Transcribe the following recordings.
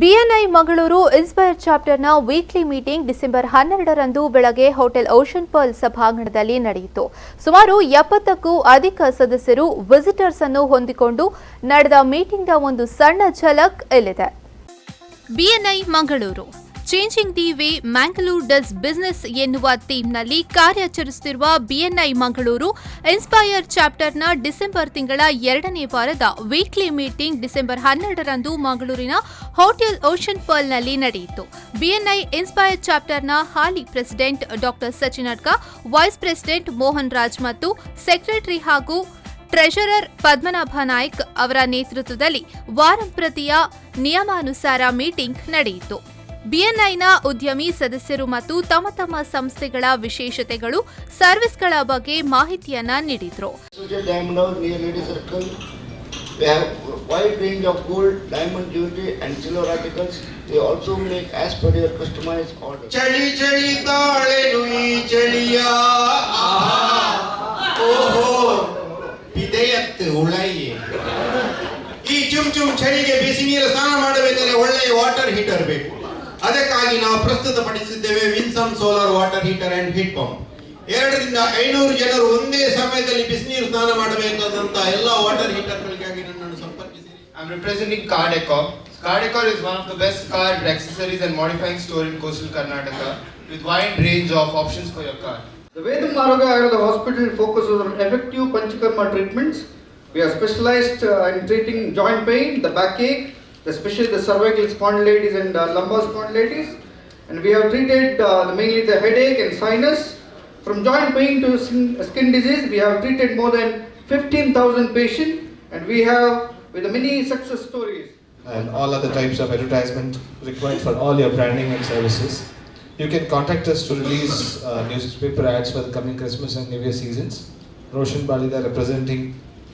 ಬಿಎನ್ಐ Mangaluru inspire ಚಾಪ್ಟರ್ನ weekly meeting December 12ರಂದು ಬೆಳಗ್ಗೆ ಹೋಟೆಲ್ ಓಷನ್ ಪರ್ಲ್ ಸಭಾಂಗಣದಲ್ಲಿ ನಡೆಯಿತು. ಸುಮಾರು 70ಕ್ಕೂ ಅಧಿಕ ಸದಸ್ಯರು ವಿಸಿಟರ್ಸ್ ಅನ್ನು ಹೊಂದಿಕೊಂಡು ನಡೆದ ಮೀಟಿಂಗ್ನ ಒಂದು ಸಣ್ಣ ಝಲಕ್ ಇಲ್ಲಿದೆ. BNI Mangaluru changing the way Mangalore does business ಎನ್ನುವ ಥೀಮ್ನಲ್ಲಿ ಕಾರ್ಯಾಚರಿಸುತ್ತಿರುವ ಬಿಎನ್ಐ ಮಂಗಳೂರು ಇನ್ಸ್ಪೈರ್ ಚಾಪ್ಟರ್ನ ಡಿಸೆಂಬರ್ ತಿಂಗಳ 2ನೇ ವಾರದ ವೀಕ್ಲಿ ಮೀಟಿಂಗ್ ಡಿಸೆಂಬರ್ 12ರಂದು ಮಂಗಳೂರಿನ ಹೋಟೆಲ್ ಓಷನ್ ಪರ್ಲ್ನಲ್ಲಿ ನಡೆಯಿತು. ಬಿಎನ್ಐ ಇನ್ಸ್ಪೈರ್ ಚಾಪ್ಟರ್ನ ಹಾಲಿ ಪ್ರೆಸಿಡೆಂಟ್ ಡಾ ಸಚಿನ್ ಅಡ್ಕ, ವೈಸ್ ಪ್ರೆಸಿಡೆಂಟ್ ಮೋಹನ್ ರಾಜ್ ಮತ್ತು ಸೆಕ್ರೆಟರಿ ಹಾಗೂ ಟ್ರೆಷರರ್ ಪದ್ಮನಾಭ ನಾಯ್ಕ್ ಅವರ ನೇತೃತ್ವದಲ್ಲಿ ವಾರಂಪ್ರತಿಯ ನಿಯಮಾನುಸಾರ ಮೀಟಿಂಗ್ ನಡೆಯಿತು. ಬಿಎನ್ಐನ ಉದ್ಯಮಿ ಸದಸ್ಯರು ಮತ್ತು ತಮ್ಮ ತಮ್ಮ ಸಂಸ್ಥೆಗಳ ವಿಶೇಷತೆಗಳು, ಸರ್ವಿಸ್ಗಳ ಬಗ್ಗೆ ಮಾಹಿತಿಯನ್ನ ನೀಡಿದರು. We have a wide range of gold, diamond jewelry and silver articles. We also make as per your customized order. ಚಳಿ ಚಳಿ ತಾಳೆನು ಈ ಚಳಿಯ ಓಹೋ ಇದೆಯತ್ತು ಉಳಾಯಿ ಈ ಚುಮ್ ಚಳಿಗೆ ಬಿಸಿ ನೀರು ಸ್ನಾನ ಮಾಡಬೇಕಾದರೆ ಒಳ್ಳೆಯ ವಾಟರ್ ಹೀಟರ್ ಬೇಕು. ಅದಕ್ಕಾಗಿ ನಾವು ಪ್ರಸ್ತುತಪಡಿಸಿದ್ದೇವೆ Vinson solar water heater and heat pump. 200 ರಿಂದ 500 ಜನರು ಒಂದೇ ಸಮಯದಲ್ಲಿ ಬಿಸಿನೀರು ಸ್ನಾನ ಮಾಡಬೇಕಾದಂತ ಎಲ್ಲ ವಾಟರ್ ಹೀಟರ್ಗಳಿಗಾಗಿ ನನ್ನನ್ನು ಸಂಪರ್ಕಿಸಿ. I'm representing Car Decor. Car Decor is one of the best car accessories and modifying store in coastal Karnataka with wide range of options for your car. The Vedam Aroga Ayurveda Hospital focuses on effective Panchakarma treatments. We are specialized in treating joint pain, the backache, especially the cervical spondylitis and lumbar spondylitis, and we have treated mainly the headache and sinus. From joint pain to skin disease, we have treated more than 15,000 patients, and we have with many success stories. And all other types of advertisement required for all your branding and services. You can contact us to release newspaper ads for the coming Christmas and New Year seasons. Roshan Balida representing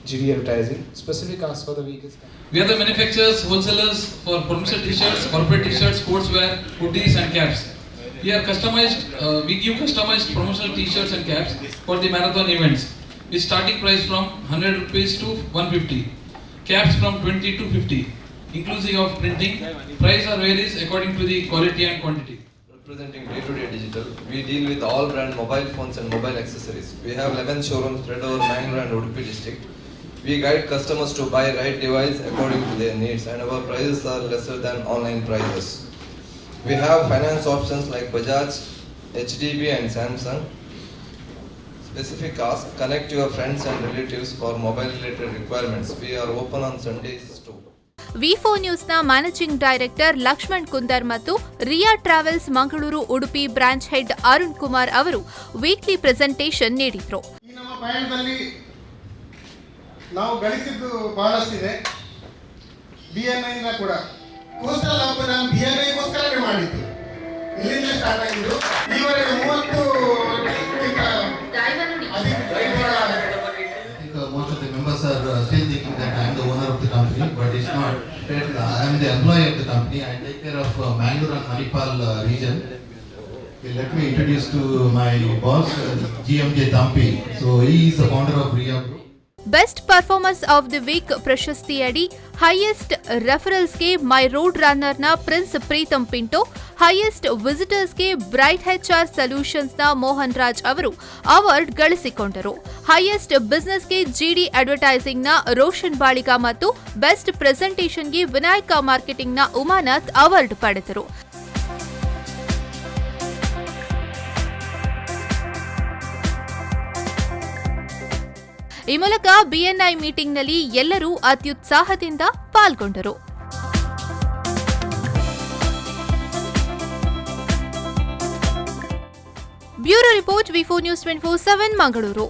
GD Advertising. Specific ask for the week is we are the manufacturers, wholesalers for promotional t-shirts, corporate t-shirts, sportswear, hoodies and caps. We are customized. We give customized promotional t-shirts and caps for the marathon events. With starting price from 100 rupees to 150. Caps from 20 to 50, inclusive of printing. Price are varies according to the quality and quantity. Representing Day-to-Day Digital, we deal with all brand mobile phones and mobile accessories. We have 11 showrooms spread over Mangalore and Udupi district. We guide customers to buy right device according to their needs, and our prices are lesser than online prices. We have finance options like Bajaj, HDB and Samsung. Specific ask, connect your friends and relatives for mobile related requirements. We are open on Sundays too. V4 ನ್ಯೂಸ್ನ managing director Lakshman Kundar ಮತ್ತು Ria travels Mangaluru Udupi branch head Arun Kumar ಅವರು weekly presentation ನೀಡಿದರು. ಈ ನಮ್ಮ ಪಯಣದಲ್ಲಿ ನಾವು ಗಳಿಸಿದ್ದು ಬಹಳಷ್ಟಿದೆ. ಬಿಎನ್ಐನ ಕೂಡ coastal hub ನಾನು ಬಿಎನ್ಐಗೋಸ್ಕರನೇ ಮಾಡಿದ್ದು. ಇಲ್ಲಿಂದ ಸ್ಟಾರ್ಟ್ ಆಗಿದ್ದು ಈವರೆಗೆ 30 most of the members are still thinking that I am the owner of the company, but it's not. I am the employee of the company. I take care of Mangalore and Manipal region. Let me introduce to my boss, GMJ Thampi. So he is the founder of Ria Group. Best performance of the week ಪ್ರಶಸ್ತಿಯಡಿ highest ರೆಫರಲ್ಸ್ಗೆ my road ರನ್ನರ್ನ prince Preetham Pinto, highest ವಿಸಿಟರ್ಸ್ಗೆ bright HR ಸೊಲ್ಯೂಷನ್ಸ್ನ ಮೋಹನ್ ರಾಜ್ ಅವರು award ಗಳಿಸಿಕೊಂಡರು. Highest ಬಿಸಿನೆಸ್ಗೆ GD ಅಡ್ವರ್ಟೈಸಿಂಗ್ನ ರೋಷನ್ ಬಾಳಿಗ ಮತ್ತು ಬೆಸ್ಟ್ ಪ್ರೆಸೆಂಟೇಷನ್ಗೆ ವಿನಾಯಕ ಮಾರ್ಕೆಟಿಂಗ್ನ ಉಮಾನಾಥ್ ಅವಾರ್ಡ್ ಪಡೆದರು. ಈ ಮೂಲಕ ಬಿಎನ್ಐ ಮೀಟಿಂಗ್ನಲ್ಲಿ ಎಲ್ಲರೂ ಅತ್ಯುತ್ಸಾಹದಿಂದ ಪಾಲ್ಗೊಂಡರು. Bureau report V4 News 24/7 Mangaluru.